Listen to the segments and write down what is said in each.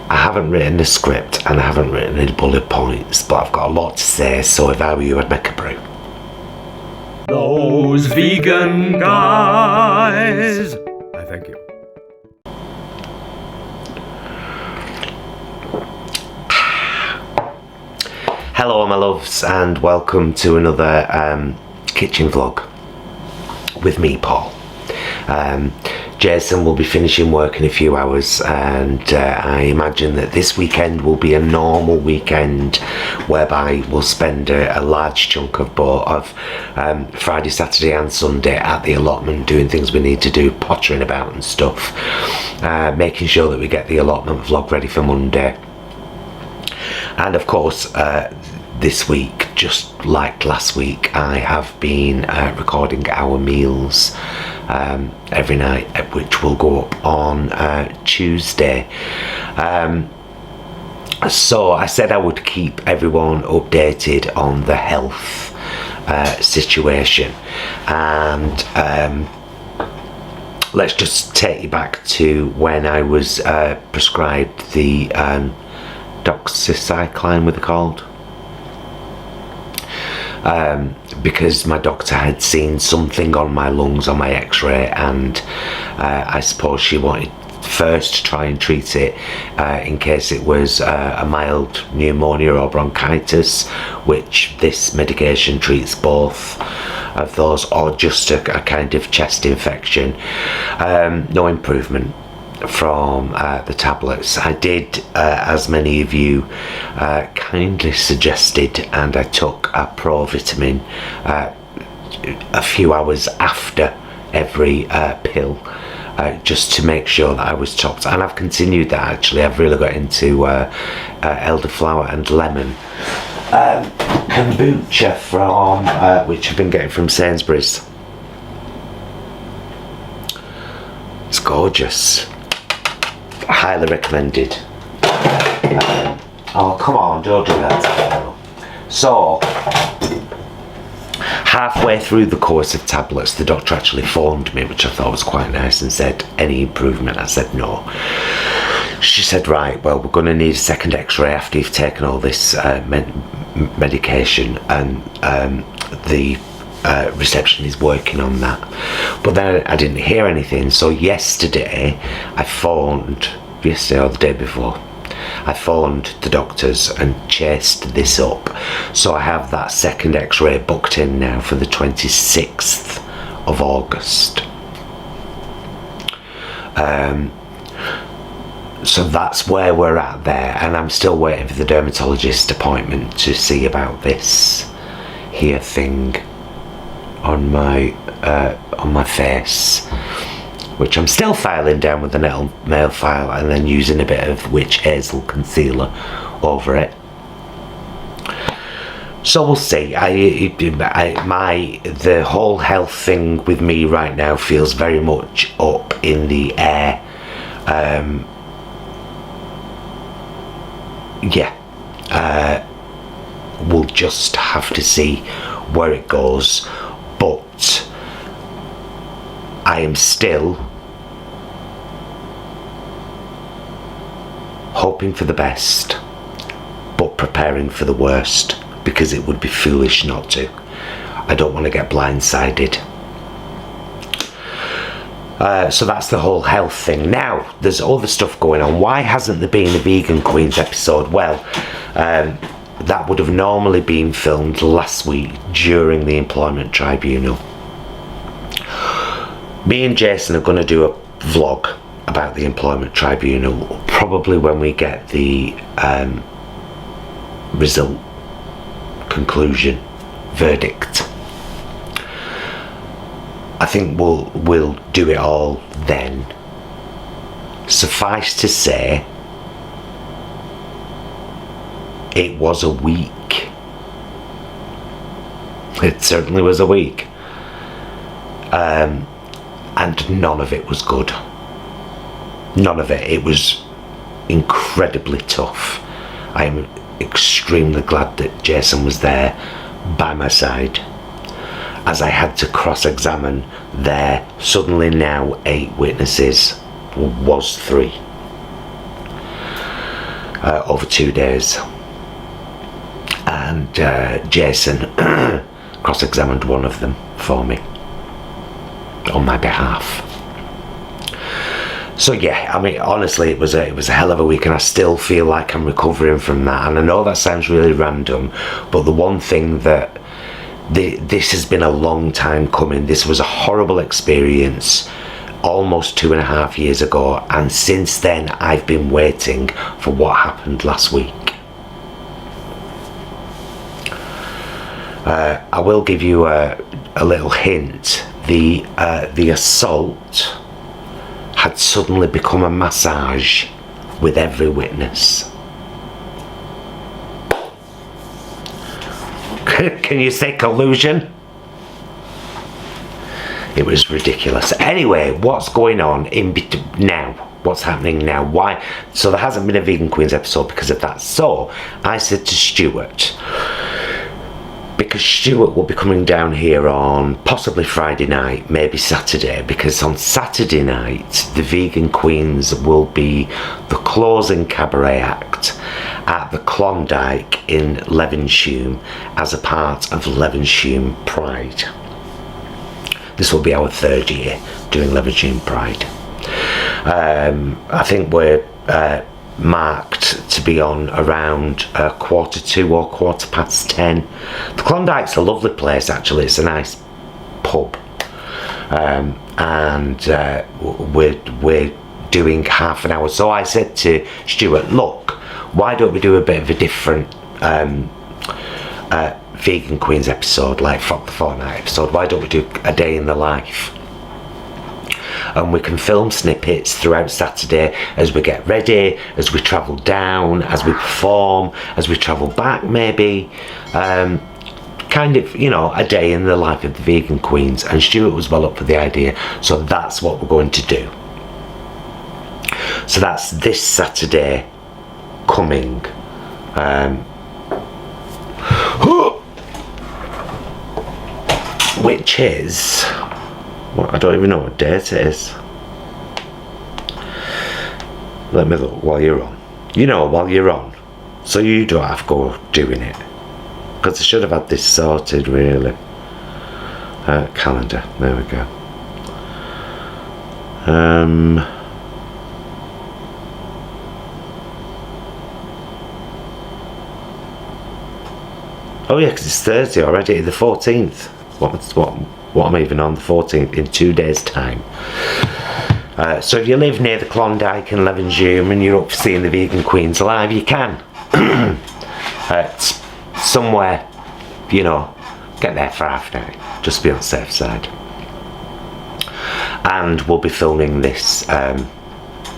I haven't written a script and I haven't written any bullet points, but I've got a lot to say, so if I were you, I'd make a brew. Those vegan guys. I thank you. Hello my loves, and welcome to another kitchen vlog with me, Paul. Jason will be finishing work in a few hours, and I imagine that this weekend will be a normal weekend whereby we'll spend a large chunk of Friday, Saturday and Sunday at the allotment doing things we need to do, pottering about and stuff, making sure that we get the allotment vlog ready for Monday. And of course, this week, just like last week, I have been recording our meals every night, which will go up on Tuesday. So I said I would keep everyone updated on the health situation, and let's just take you back to when I was prescribed the doxycycline, what they're called, because my doctor had seen something on my lungs on my x-ray, and I suppose she wanted first to try and treat it in case it was a mild pneumonia or bronchitis, which this medication treats both of those, or just a kind of chest infection. No improvement from the tablets. I did, as many of you kindly suggested, and I took a provitamin a few hours after every pill, just to make sure that I was topped, and I've continued that. Actually, I've really got into elderflower and lemon kombucha from which I've been getting from Sainsbury's. It's gorgeous. Highly recommended. Oh, come on, don't do that. So, halfway through the course of tablets, the doctor actually phoned me, which I thought was quite nice, and said, any improvement? I said no. She said, right, well, we're going to need a second x-ray after you've taken all this medication, and the reception is working on that. But then I didn't hear anything, so yesterday or the day before, I phoned the doctors and chased this up, so I have that second x-ray booked in now for the 26th of August. So that's where we're at there, and I'm still waiting for the dermatologist appointment to see about this here thing on my face, which I'm still filing down with the nail file, and then using a bit of witch hazel concealer over it. So we'll see. The whole health thing with me right now feels very much up in the air. We'll just have to see where it goes, but I am still hoping for the best, but preparing for the worst, because it would be foolish not to. I don't want to get blindsided. So that's the whole health thing. Now, there's other stuff going on. Why hasn't there been a Vegan Queens episode? Well, that would have normally been filmed last week during the Employment Tribunal. Me and Jason are going to do a vlog about the Employment Tribunal, probably when we get the result, conclusion, verdict. I think we'll do it all then. Suffice to say, it was a week. It certainly was a week. And none of it was good. None of it. It was incredibly tough. I am extremely glad that Jason was there by my side, as I had to cross-examine their suddenly now 8 witnesses, was 3. over 2 days. And Jason cross-examined one of them for me on my behalf. So yeah, I mean, honestly, it was a hell of a week, and I still feel like I'm recovering from that. And I know that sounds really random, but the one thing that this has been a long time coming. This was a horrible experience almost 2.5 years ago, and since then I've been waiting for what happened last week. I will give you a little hint. The assault had suddenly become a massage with every witness. Can you say collusion? It was ridiculous. Anyway, what's going on now? What's happening now? Why? So there hasn't been a Vegan Queens episode because of that. So I said to Stuart, because Stuart will be coming down here on possibly Friday night, maybe Saturday, because on Saturday night the Vegan Queens will be the closing cabaret act at the Klondike in Levenshulme as a part of Levenshulme Pride. This will be our 3rd year doing Levenshulme Pride. I think we're marked to be on around 2:15 or 10:15. The Klondike's a lovely place, actually. It's a nice pub, and we're doing half an hour. So I said to Stuart, look, why don't we do a bit of a different Vegan Queens episode, like Fuck the Fortnight episode? Why don't we do a day in the life? And we can film snippets throughout Saturday as we get ready, as we travel down, as we perform, as we travel back, maybe. Kind of, you know, a day in the life of the Vegan Queens. And Stuart was well up for the idea, so that's what we're going to do. So that's this Saturday coming. Which is... well, I don't even know what date it is. Let me look while you're on. You know, while you're on. So you don't have to go doing it. Because I should have had this sorted, really. Calendar. There we go. Oh yeah, because it's Thursday already, the 14th. What am I even on? The 14th, in 2 days' time. So if you live near the Klondike and Levenshulme and you're up for seeing the Vegan Queens live, you can. It's somewhere, you know, get there for half an hour, just be on the safe side. And we'll be filming this,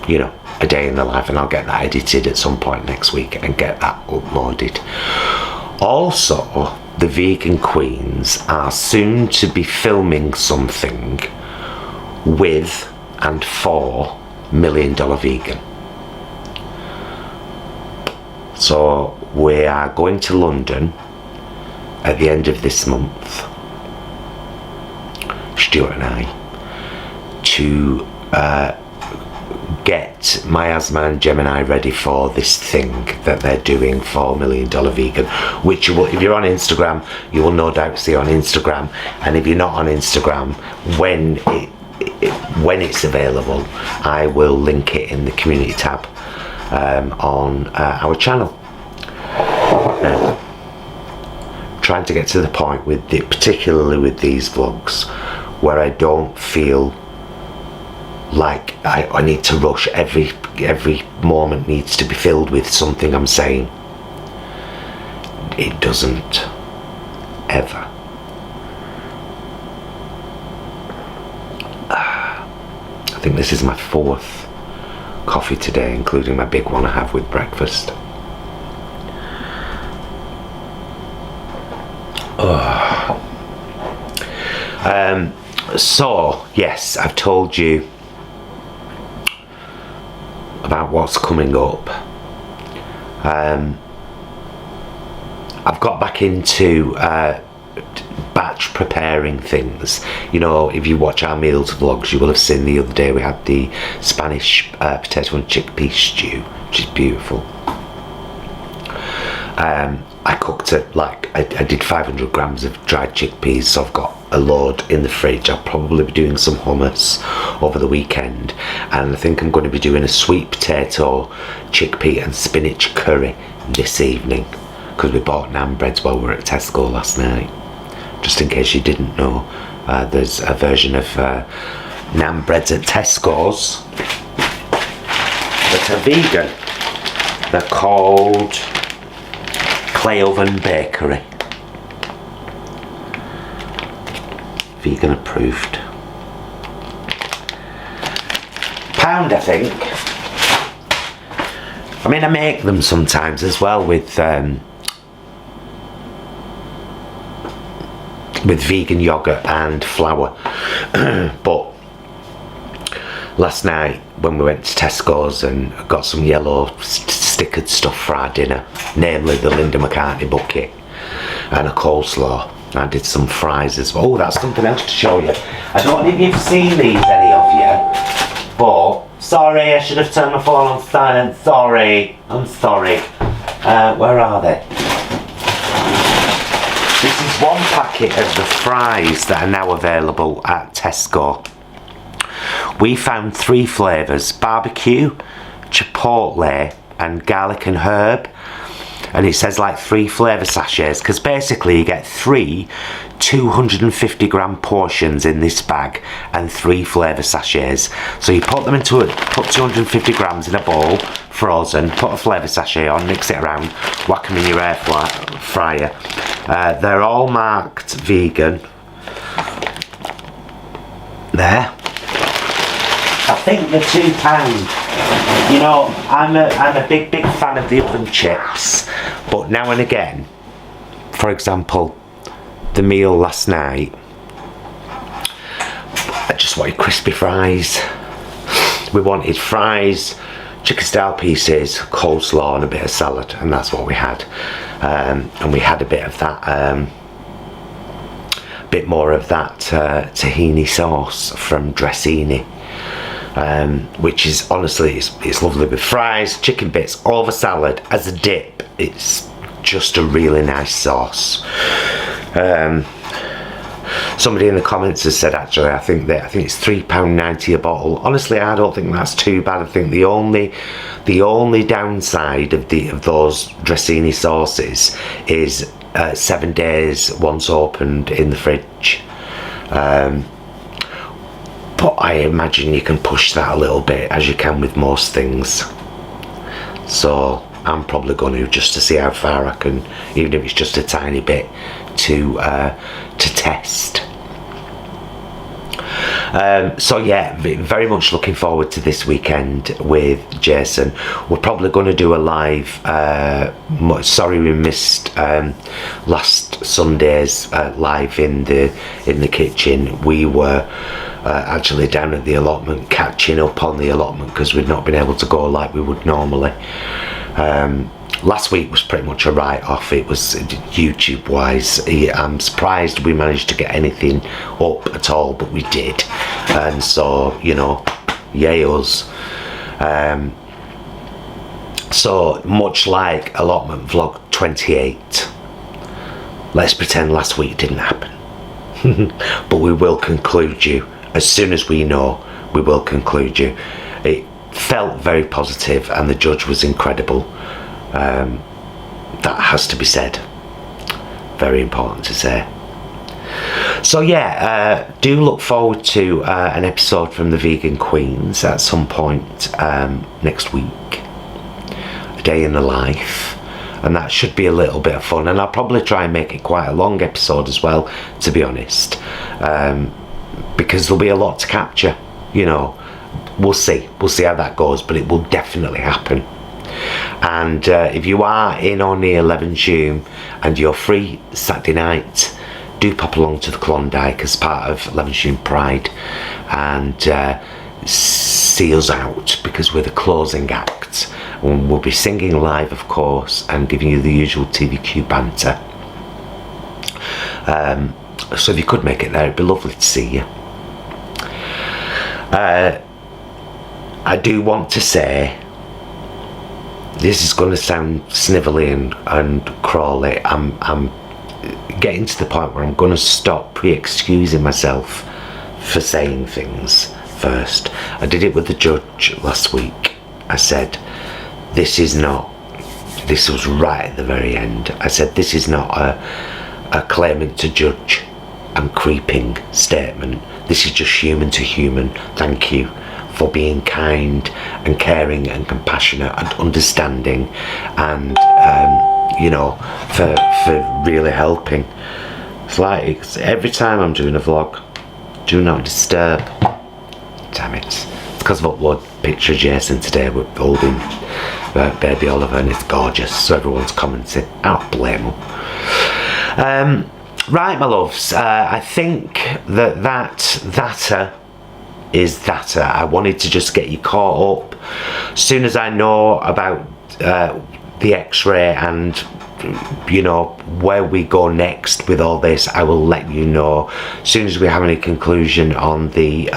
you know, a day in the life, and I'll get that edited at some point next week and get that uploaded. Also, the Vegan Queens are soon to be filming something with and for $1 Million Vegan. So we are going to London at the end of this month, Stuart and I, to get Miasma and Gemini ready for this thing that they're doing for $1 Million Vegan, which you will, if you're on Instagram, you will no doubt see on Instagram, and if you're not on Instagram, when it's available, I will link it in the community tab on our channel. Trying to get to the point with particularly with these vlogs, where I don't feel like I need to rush. Every moment needs to be filled with something I'm saying. It doesn't ever. I think this is my 4th coffee today, including my big one I have with breakfast. So yes, I've told you about what's coming up. I've got back into batch preparing things. You know, if you watch our meals vlogs, you will have seen the other day we had the Spanish potato and chickpea stew, which is beautiful. I cooked it like I did 500 grams of dried chickpeas, so I've got a load in the fridge. I'll probably be doing some hummus over the weekend, and I think I'm going to be doing a sweet potato, chickpea and spinach curry this evening, because we bought naan breads while we were at Tesco last night. Just in case you didn't know, there's a version of naan breads at Tesco's that are vegan. They're called Clay Oven Bakery. Vegan approved. £1, I think. I mean, I make them sometimes as well with vegan yogurt and flour. But last night when we went to Tesco's and got some yellow stickered stuff for our dinner, namely the Linda McCartney bucket and a coleslaw, I did some fries as well. Oh, that's something else to show you. I don't know if you've seen these, any of you, but sorry, I should have turned my phone on silent. Sorry, I'm sorry. Where are they? This is one packet of the fries that are now available at Tesco. We found 3 flavours: barbecue, chipotle and garlic and herb. And it says like 3 flavour sachets, because basically you get 3 250 gram portions in this bag and 3 flavour sachets. So you put them into put 250 grams in a bowl, frozen, put a flavour sachet on, mix it around, whack them in your air fryer. They're all marked vegan. There. I think they're £2. You know, I'm a big fan of the oven chips, but now and again, for example, the meal last night, I just wanted crispy fries. We wanted fries, chicken style pieces, coleslaw and a bit of salad, and that's what we had. And we had a bit of that, bit more of that tahini sauce from Dressini. Which is honestly, it's lovely with fries, chicken bits, over salad as a dip. It's just a really nice sauce. Somebody in the comments has said, actually, I think it's £3.90 a bottle. Honestly, I don't think that's too bad. I think the only downside of those Dressini sauces is 7 days once opened in the fridge. But I imagine you can push that a little bit, as you can with most things. So I'm probably going to, just to see how far I can, even if it's just a tiny bit, to test. So yeah, very much looking forward to this weekend with Jason. We're probably going to do a live. Sorry we missed last Sunday's live in the kitchen. We were actually down at the allotment, catching up on the allotment because we'd not been able to go like we would normally. Last week was pretty much a write-off. It was YouTube wise. I'm surprised we managed to get anything up at all, but we did, and so, you know, yay us. So much like allotment vlog 28, let's pretend last week didn't happen. But we will conclude you as soon as we know. We will conclude you. It felt very positive and the judge was incredible. That has to be said. Very important to say. So yeah, do look forward to an episode from the Vegan Queens at some point next week. A day in the life. And that should be a little bit of fun, and I'll probably try and make it quite a long episode as well, to be honest, because there'll be a lot to capture. You know, we'll see how that goes, but it will definitely happen. And if you are in or near Levenshulme and you're free Saturday night, do pop along to the Klondike as part of Levenshulme Pride and see us out, because we're the closing act. And we'll be singing live, of course, and giving you the usual TVQ banter. So if you could make it there, it'd be lovely to see you. I do want to say this is going to sound snivelly and crawly. I'm getting to the point where I'm going to stop pre-excusing myself for saying things first. I did it with the judge last week. I said, this was right at the very end. I said, this is not a claimant to judge and creeping statement. This is just human to human. Thank you for being kind and caring and compassionate and understanding, and for really helping. It's every time I'm doing a vlog, do not disturb. Damn it. It's because I've uploaded a picture of Jason today with holding baby Oliver, and it's gorgeous, so everyone's commenting. I don't blame them. Right, my loves, I think that is that. I wanted to just get you caught up. As soon as I know about the x-ray and where we go next with all this, I will let you know. As soon as we have any conclusion on the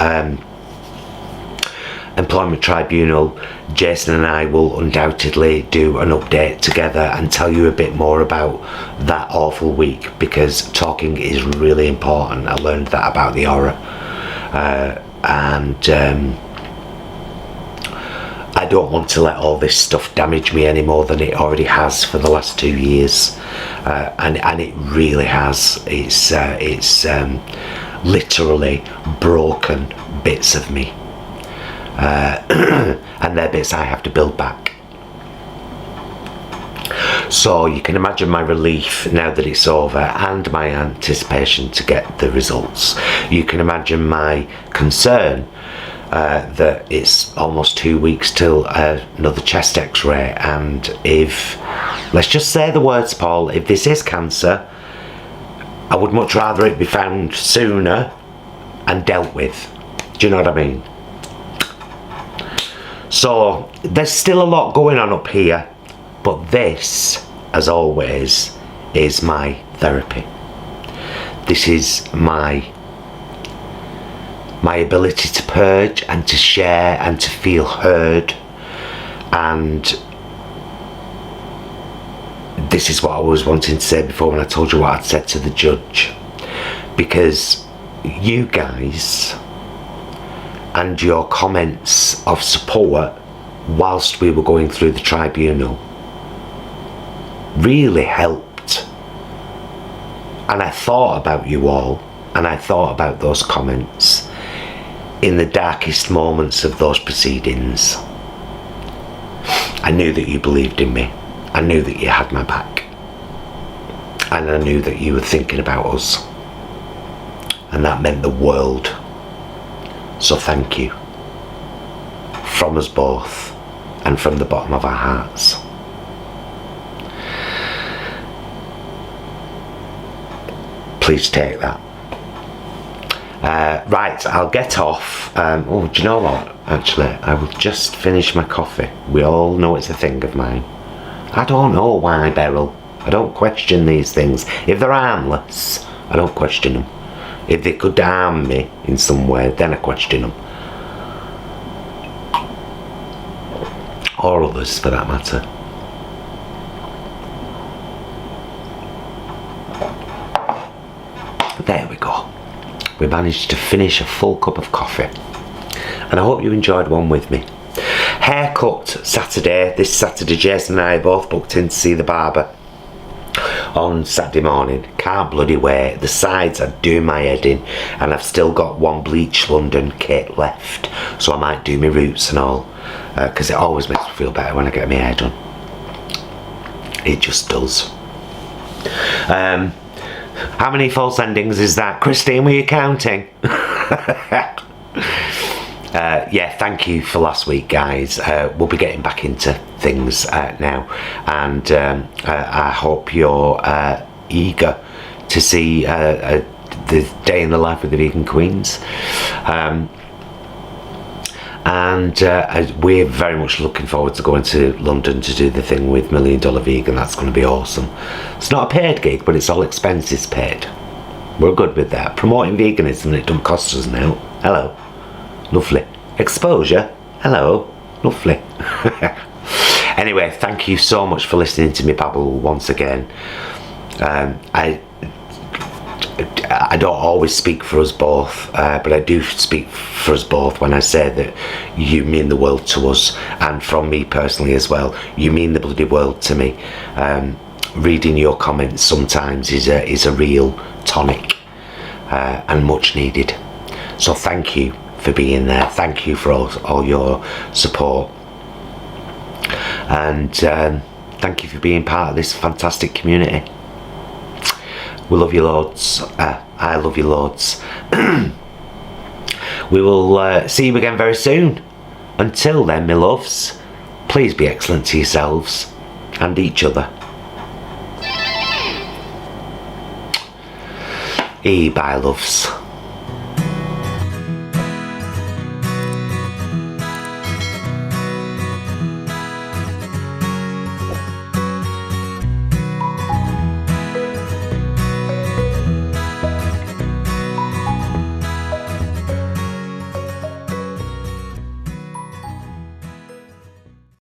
employment tribunal, Jason and I will undoubtedly do an update together and tell you a bit more about that awful week, because talking is really important. I learned that about the aura, and I don't want to let all this stuff damage me any more than it already has for the last 2 years, and it really has. It's literally broken bits of me, and they're bits I have to build back. So you can imagine my relief now that it's over, and my anticipation to get the results. You can imagine my concern that it's almost 2 weeks till another chest x-ray, and if, let's just say the words, Paul, if this is cancer, I would much rather it be found sooner and dealt with. Do you know what I mean? So there's still a lot going on up here, but this, as always, is my therapy. This is my ability to purge and to share and to feel heard, and this is what I was wanting to say before when I told you what I'd said to the judge, because you guys and your comments of support whilst we were going through the tribunal really helped, and I thought about you all, and I thought about those comments in the darkest moments of those proceedings. I knew that you believed in me. I knew that you had my back. And I knew that you were thinking about us. And that meant the world. So thank you. From us both, and from the bottom of our hearts. Please take that. Right, I'll get off. Oh, do you know what? Actually, I will just finish my coffee. We all know it's a thing of mine. I don't know why, Beryl. I don't question these things. If they're harmless, I don't question them. If they could harm me in some way, then I question them. Or others, for that matter. There we go. We managed to finish a full cup of coffee, and I hope you enjoyed one with me. Haircut Saturday. This Saturday, Jason and I are both booked in to see the barber on Saturday morning. Can't bloody wait. The sides are doing my head in, and I've still got one Bleach London kit left, so I might do my roots and all, because it always makes me feel better when I get my hair done. It just does. How many false endings is that? Christine, were you counting? Yeah, thank you for last week, guys. We'll be getting back into things now, and I hope you're eager to see the day in the life of the Vegan Queens. And we're very much looking forward to going to London to do the thing with $1 Million Vegan. That's going to be awesome. It's not a paid gig, but it's all expenses paid. We're good with that. Promoting veganism, it don't cost us now. Hello. Lovely. Exposure. Hello. Lovely. Anyway, thank you so much for listening to me babble once again. I don't always speak for us both, but I do speak for us both when I say that you mean the world to us, and from me personally as well, you mean the bloody world to me. Reading your comments sometimes is a real tonic, and much needed. So thank you for being there. Thank you for all your support, and thank you for being part of this fantastic community. We love you loads. I love you loads. We will see you again very soon. Until then, my loves, please be excellent to yourselves and each other. Bye, loves.